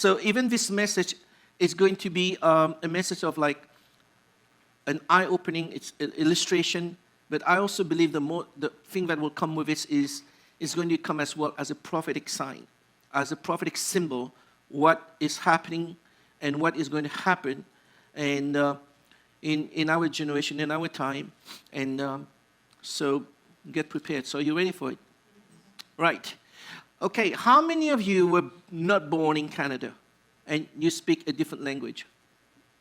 So even this message is going to be a message of like an eye-opening, it's an illustration, but I also believe the thing that will come with it is going to come as well as a prophetic sign, as a prophetic symbol, what is happening and what is going to happen and in our generation, in our time. And so get prepared. So are you ready for it? Right. Okay, how many of you were not born in Canada and you speak a different language?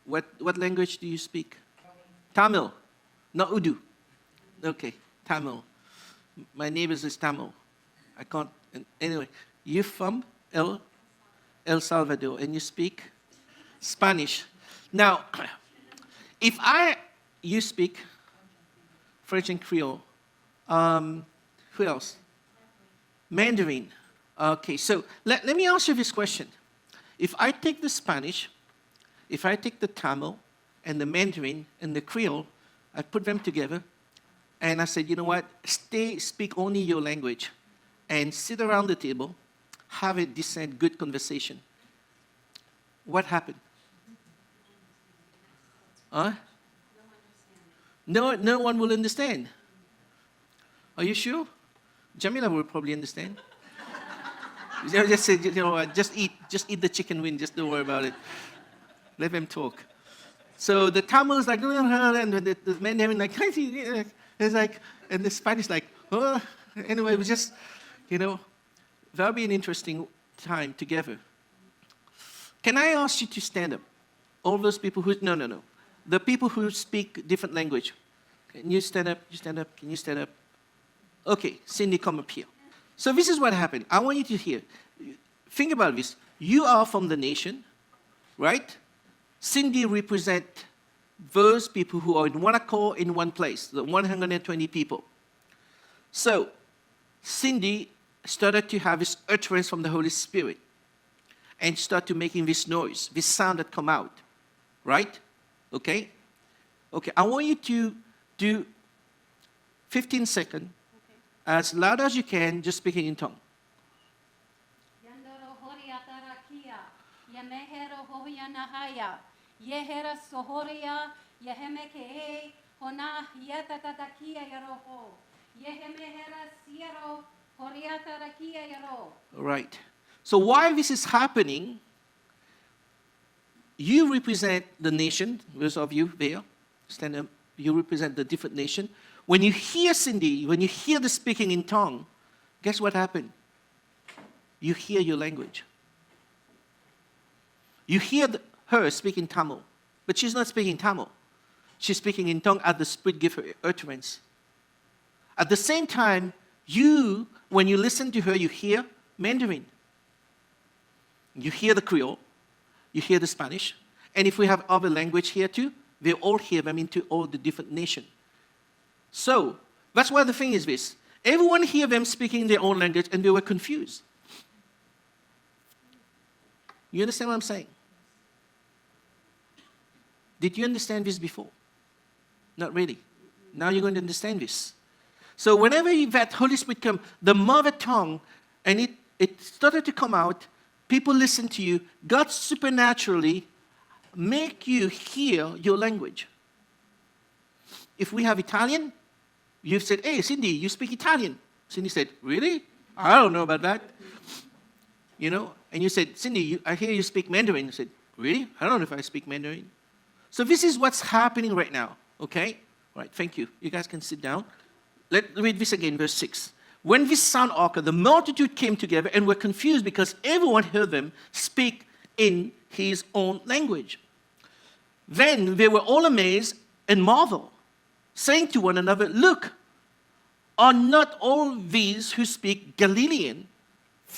What language do you speak? Tamil, not Urdu. Okay, Tamil. My neighbors is Tamil. I can't, anyway. You're from El Salvador and you speak Spanish. Now, if you speak French and Creole, who else? Mandarin. Okay, so let me ask you this question. If I take the Spanish, if I take the Tamil and the Mandarin and the Creole, I put them together, and I said, you know what, speak only your language, and sit around the table, have a decent, good conversation. What happened? Huh? No one will understand. Are you sure? Jamila will probably understand. Just say, you know what, just eat the chicken wing, just don't worry about it. Let them talk. So the Tamil is like, and the Mandarin like, it's like, and the Spanish like, oh. Anyway, it was just, that'll be an interesting time together. Can I ask you to stand up? All those people who, no. The people who speak different language. Can you stand up? You stand up? Can you stand up? Okay, Cindy, come up here. So this is what happened. I want you to hear. Think about this. You are from the nation, right? Cindy represents those people who are in one accord in one place, the 120 people. So Cindy started to have this utterance from the Holy Spirit and started making this noise, this sound that come out, right? Okay? Okay, I want you to do 15 seconds, as loud as you can, just speaking in tongue. Right. So while this is happening, you represent the nation, those of you there, stand up, you represent the different nation. When you hear Cindy, when you hear the speaking in tongue, guess what happened? You hear your language. You hear her speaking Tamil, but she's not speaking Tamil. She's speaking in tongue as the Spirit gives her utterance. At the same time, when you listen to her, you hear Mandarin. You hear the Creole. You hear the Spanish. And if we have other language here too, they all hear them into all the different nations. So, that's why the thing is this. Everyone hear them speaking their own language and they were confused. You understand what I'm saying? Did you understand this before? Not really. Now you're going to understand this. So whenever that Holy Spirit comes, the mother tongue, and it started to come out, people listen to you, God supernaturally make you hear your language. If we have Italian, you've said, hey, Cindy, you speak Italian. Cindy said, really? I don't know about that. And you said, Cindy, I hear you speak Mandarin. You said, really? I don't know if I speak Mandarin. So this is what's happening right now, okay? All right, thank you. You guys can sit down. Let's read this again, verse 6. When this sound occurred, the multitude came together and were confused because everyone heard them speak in his own language. Then they were all amazed and marveled, saying to one another, look, are not all these who speak Galilean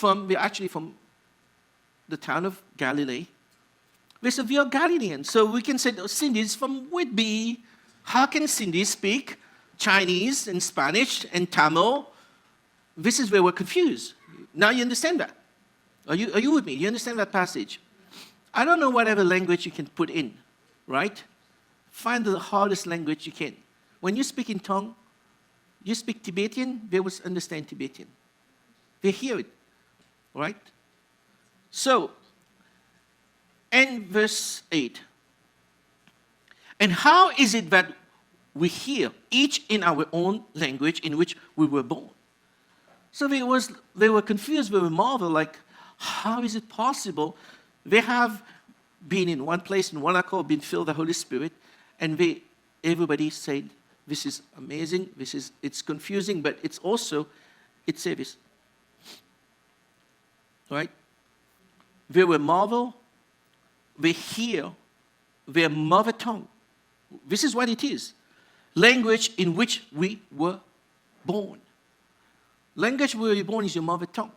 they're actually from the town of Galilee? They said, we are Galilean. So we can say, Cindy's from Whitby. How can Cindy speak Chinese and Spanish and Tamil? This is where we're confused. Now you understand that. Are you with me? You understand that passage? I don't know whatever language you can put in, right? Find the hardest language you can. When you speak in tongue, you speak Tibetan, they will understand Tibetan. They hear it, right? So, And verse 8. And how is it that we hear, each in our own language in which we were born? So they were confused, they were marveled, like, how is it possible? They have been in one place, in one accord, been filled with the Holy Spirit, and everybody said, this is amazing, it's confusing, but it's service. Right? They were marveled, they hear their mother tongue. This is what it is. Language in which we were born. Language where you're born is your mother tongue.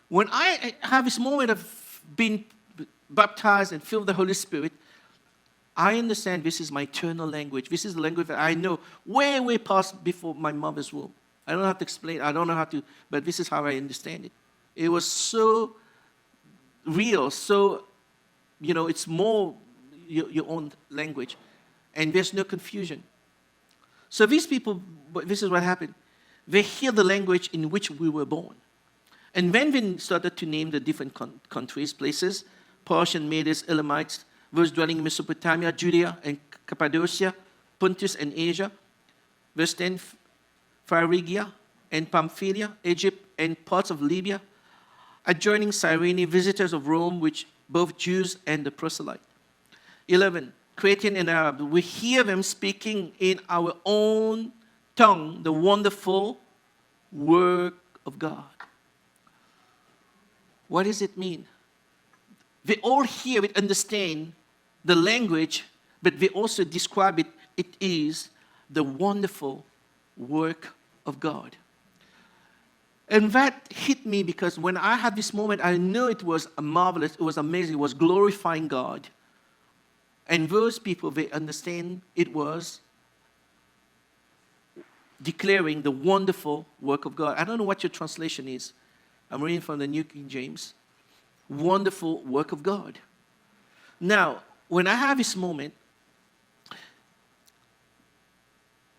When I have this moment of being baptized and filled with the Holy Spirit, I understand this is my eternal language. This is the language that I know way, way past before my mother's womb. I don't have to explain. I don't know how to, but this is how I understand it. It was so real, so, it's more your own language. And there's no confusion. So these people, this is what happened. They hear the language in which we were born. And then they started to name the different countries, places, Persian, Medes, Elamites, those dwelling in Mesopotamia, Judea and Cappadocia, Pontus and Asia. Verse 10, Phrygia and Pamphylia, Egypt and parts of Libya, adjoining Cyrene, visitors of Rome, which both Jews and the proselyte. 11, Cretan and Arab. We hear them speaking in our own tongue the wonderful work of God. What does it mean? They all hear it, understand the language, but they also describe it. It is the wonderful work of God. And that hit me because when I had this moment, I knew it was marvelous, it was amazing, it was glorifying God. And those people, they understand it was declaring the wonderful work of God. I don't know what your translation is. I'm reading from the New King James. Wonderful work of God. Now, when I have this moment,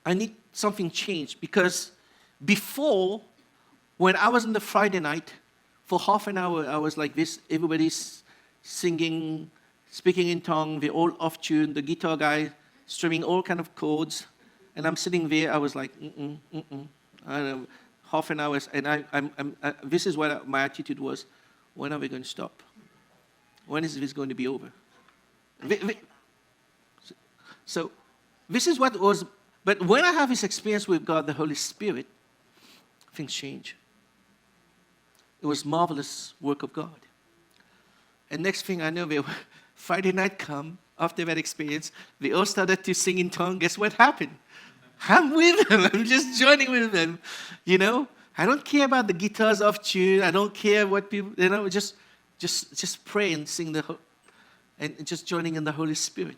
I need something changed because before, when I was on the Friday night, for half an hour, I was like this. Everybody's singing, speaking in tongue. They're all off tune. The guitar guy strumming all kind of chords. And I'm sitting there. I was like, I don't know, half an hour. And this is what my attitude was. When are we going to stop? When is this going to be over? So this is what was. But when I have this experience with God, the Holy Spirit, things change. It was marvelous work of God. And next thing I know, Friday night come, after that experience, they all started to sing in tongue. Guess what happened? I'm with them. I'm just joining with them. I don't care about the guitars off tune. I don't care what people, just pray and sing and just joining in the Holy Spirit.